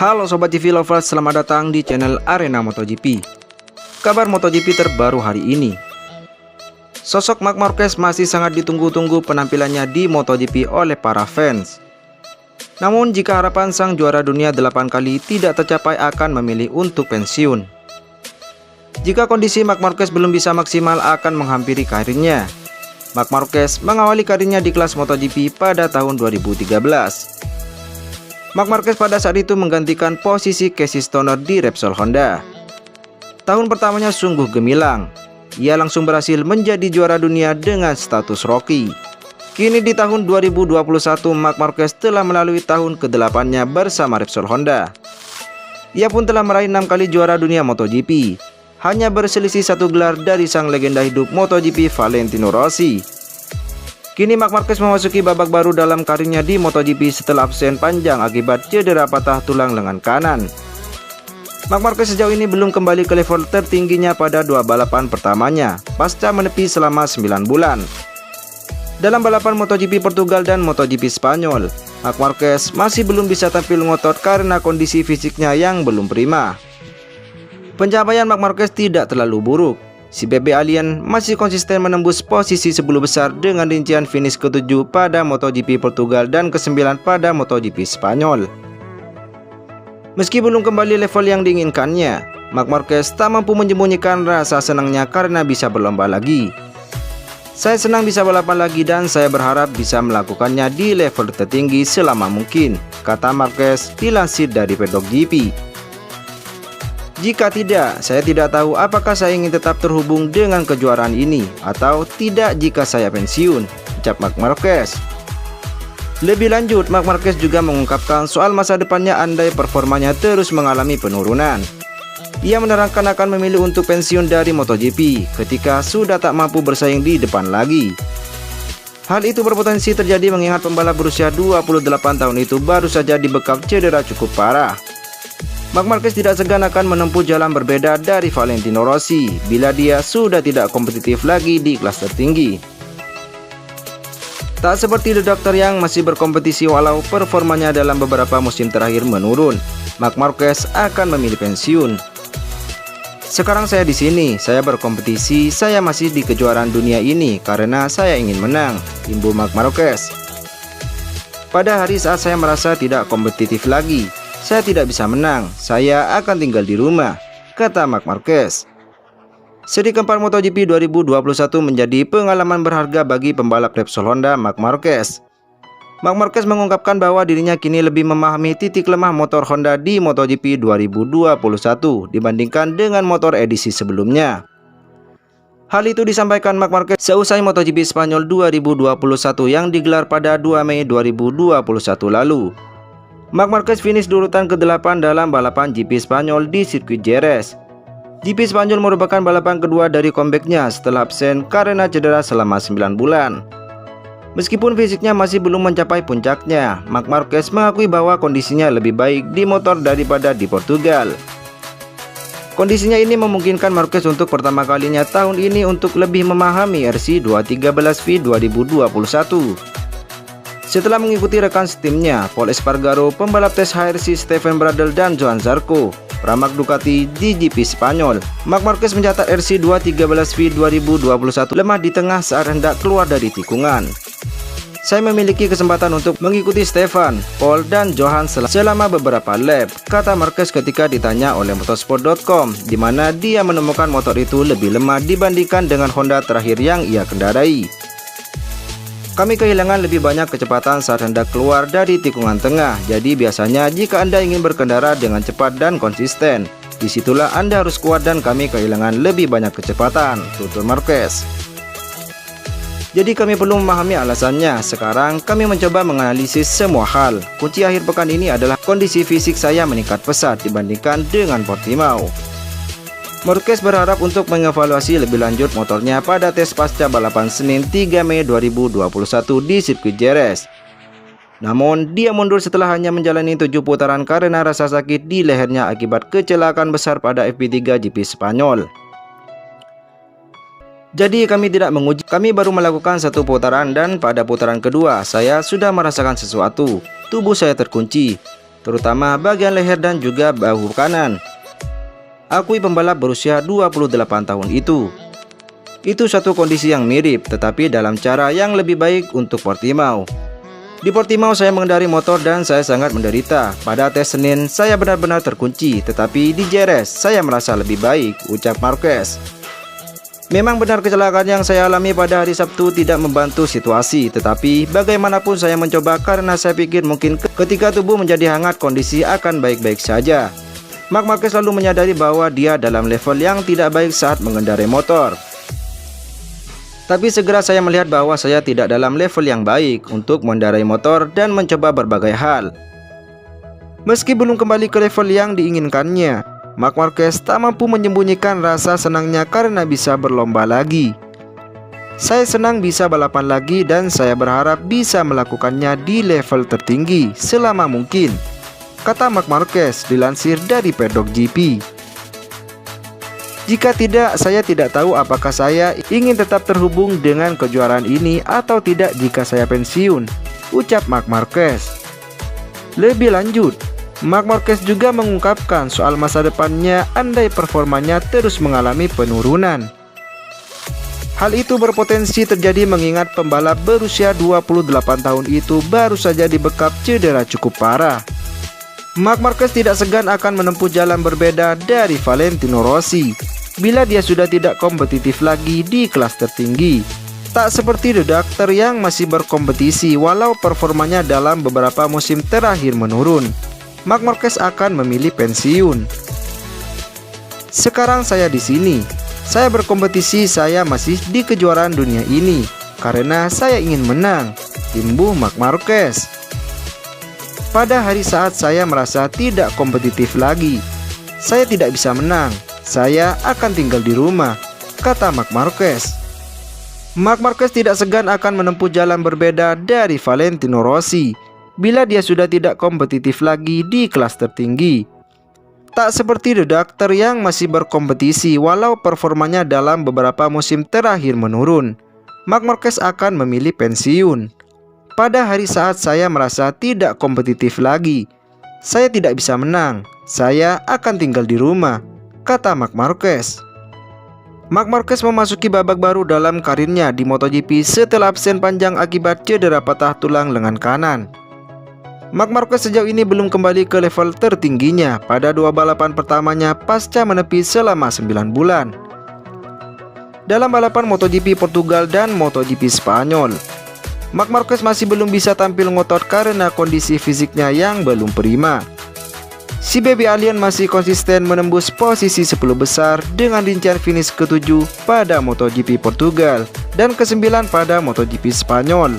Halo Sobat GP Lovers, selamat datang di channel Arena MotoGP. Kabar MotoGP terbaru hari ini. Sosok Marc Marquez masih sangat ditunggu-tunggu penampilannya di MotoGP oleh para fans. Namun jika harapan sang juara dunia 8 kali tidak tercapai akan memilih untuk pensiun. Jika kondisi Marc Marquez belum bisa maksimal akan menghampiri karirnya. Marc Marquez mengawali karirnya di kelas MotoGP pada tahun 2013. Marc Marquez pada saat itu menggantikan posisi Casey Stoner di Repsol Honda. Tahun pertamanya sungguh gemilang. Ia langsung berhasil menjadi juara dunia dengan status rookie. Kini di tahun 2021 Marc Marquez telah melalui tahun ke-8-nya bersama Repsol Honda. Ia pun telah meraih 6 kali juara dunia MotoGP, hanya berselisih 1 gelar dari sang legenda hidup MotoGP Valentino Rossi. Kini Marc Marquez memasuki babak baru dalam karirnya di MotoGP setelah absen panjang akibat cedera patah tulang lengan kanan. Marc Marquez sejauh ini belum kembali ke level tertingginya pada 2 balapan pertamanya, pasca menepi selama 9 bulan. Dalam balapan MotoGP Portugal dan MotoGP Spanyol, Marc Marquez masih belum bisa tampil ngotot karena kondisi fisiknya yang belum prima. Pencapaian Marc Marquez tidak terlalu buruk. Si BB Alien masih konsisten menembus posisi 10 besar dengan rincian finish ke-7 pada MotoGP Portugal dan ke-9 pada MotoGP Spanyol. Meski belum kembali level yang diinginkannya, Marc Marquez tak mampu menyembunyikan rasa senangnya karena bisa berlomba lagi. Saya senang bisa balapan lagi dan saya berharap bisa melakukannya di level tertinggi selama mungkin, kata Marquez dilansir dari Pedok GP. Jika tidak, saya tidak tahu apakah saya ingin tetap terhubung dengan kejuaraan ini atau tidak jika saya pensiun, ucap Marc Marquez. Lebih lanjut, Marc Marquez juga mengungkapkan soal masa depannya andai performanya terus mengalami penurunan. Ia menerangkan akan memilih untuk pensiun dari MotoGP ketika sudah tak mampu bersaing di depan lagi. Hal itu berpotensi terjadi mengingat pembalap berusia 28 tahun itu baru saja dibekap cedera cukup parah. Marc Marquez tidak segan akan menempuh jalan berbeda dari Valentino Rossi bila dia sudah tidak kompetitif lagi di kelas tertinggi. Tak seperti The Doctor yang masih berkompetisi walau performanya dalam beberapa musim terakhir menurun, Marc Marquez akan memilih pensiun. Sekarang saya di sini, saya berkompetisi, saya masih di kejuaraan dunia ini karena saya ingin menang, imbu Marc Marquez. Pada hari saat saya merasa tidak kompetitif lagi, saya tidak bisa menang, saya akan tinggal di rumah, kata Marc Marquez. Seri keempat MotoGP 2021 menjadi pengalaman berharga bagi pembalap Repsol Honda Marc Marquez. Marc Marquez mengungkapkan bahwa dirinya kini lebih memahami titik lemah motor Honda di MotoGP 2021 dibandingkan dengan motor edisi sebelumnya. Hal itu disampaikan Marc Marquez seusai MotoGP Spanyol 2021 yang digelar pada 2 Mei 2021 lalu. Marc Marquez finish di urutan ke-8 dalam balapan GP Spanyol di sirkuit Jerez. GP Spanyol merupakan balapan kedua dari comebacknya setelah absen karena cedera selama 9 bulan. Meskipun fisiknya masih belum mencapai puncaknya, Marc Marquez mengakui bahwa kondisinya lebih baik di motor daripada di Portugal. Kondisinya ini memungkinkan Marquez untuk pertama kalinya tahun ini untuk lebih memahami RC213V 2021. Setelah mengikuti rekan setimnya, Pol Espargaro, pembalap tes HRC Stefan Bradl dan Johan Zarco, Pramac Ducati di GP Spanyol, Marc Marquez mencatat RC213V 2021 lemah di tengah saat hendak keluar dari tikungan. Saya memiliki kesempatan untuk mengikuti Stefan, Pol, dan Johan selama beberapa lap, kata Marquez ketika ditanya oleh motorsport.com, di mana dia menemukan motor itu lebih lemah dibandingkan dengan Honda terakhir yang ia kendarai. Kami kehilangan lebih banyak kecepatan saat hendak keluar dari tikungan tengah. Jadi biasanya jika Anda ingin berkendara dengan cepat dan konsisten, disitulah Anda harus kuat dan kami kehilangan lebih banyak kecepatan, tutur Marquez. Jadi kami perlu memahami alasannya. Sekarang kami mencoba menganalisis semua hal. Kunci akhir pekan ini adalah kondisi fisik saya meningkat pesat dibandingkan dengan Portimao. Marquez berharap untuk mengevaluasi lebih lanjut motornya pada tes pasca balapan Senin 3 Mei 2021 di sirkuit Jerez. Namun, dia mundur setelah hanya menjalani 7 putaran karena rasa sakit di lehernya akibat kecelakaan besar pada FP3 GP Spanyol. Jadi kami tidak menguji, kami baru melakukan 1 putaran dan pada putaran kedua saya sudah merasakan sesuatu. Tubuh saya terkunci. terutama bagian leher dan juga bahu kanan. Akui pembalap berusia 28 tahun itu. Itu satu kondisi yang mirip, tetapi dalam cara yang lebih baik untuk Portimao. Di Portimao saya mengendari motor dan saya sangat menderita. Pada tes Senin saya benar-benar terkunci, tetapi di Jerez saya merasa lebih baik, ucap Marquez. Memang benar kecelakaan yang saya alami pada hari Sabtu tidak membantu situasi, tetapi bagaimanapun saya mencoba karena saya pikir mungkin ketika tubuh menjadi hangat kondisi akan baik-baik saja. Marc Marquez selalu menyadari bahwa dia dalam level yang tidak baik saat mengendarai motor. Tapi segera saya melihat bahwa saya tidak dalam level yang baik untuk mengendarai motor dan mencoba berbagai hal. Meski belum kembali ke level yang diinginkannya, Marc Marquez tak mampu menyembunyikan rasa senangnya karena bisa berlomba lagi. Saya senang bisa balapan lagi dan saya berharap bisa melakukannya di level tertinggi selama mungkin, kata Marc Marquez dilansir dari Paddock GP. Jika tidak, saya tidak tahu apakah saya ingin tetap terhubung dengan kejuaraan ini atau tidak jika saya pensiun, ucap Marc Marquez. Lebih lanjut, Marc Marquez juga mengungkapkan soal masa depannya andai performanya terus mengalami penurunan. Hal itu berpotensi terjadi mengingat pembalap berusia 28 tahun itu baru saja dibekap cedera cukup parah. Marc Marquez tidak segan akan menempuh jalan berbeda dari Valentino Rossi bila dia sudah tidak kompetitif lagi di kelas tertinggi. Tak seperti The Doctor yang masih berkompetisi walau performanya dalam beberapa musim terakhir menurun, Marc Marquez akan memilih pensiun. Sekarang saya di sini, saya berkompetisi, saya masih di kejuaraan dunia ini karena saya ingin menang, imbuh Marc Marquez. Pada hari saat saya merasa tidak kompetitif lagi, saya tidak bisa menang, saya akan tinggal di rumah, kata Marc Marquez. Marc Marquez tidak segan akan menempuh jalan berbeda dari Valentino Rossi bila dia sudah tidak kompetitif lagi di kelas tertinggi. Tak seperti The Doctor yang masih berkompetisi walau performanya dalam beberapa musim terakhir menurun, Marc Marquez akan memilih pensiun. Pada hari saat saya merasa tidak kompetitif lagi, saya tidak bisa menang, saya akan tinggal di rumah, kata Marc Marquez. Marc Marquez memasuki babak baru dalam karirnya di MotoGP setelah absen panjang akibat cedera patah tulang lengan kanan. Marc Marquez sejauh ini belum kembali ke level tertingginya pada dua balapan pertamanya pasca menepi selama 9 bulan. Dalam balapan MotoGP Portugal dan MotoGP Spanyol, Marc Marquez masih belum bisa tampil ngotot karena kondisi fisiknya yang belum prima. Si Baby Alien masih konsisten menembus posisi 10 besar dengan rincian finish ke-7 pada MotoGP Portugal dan ke-9 pada MotoGP Spanyol.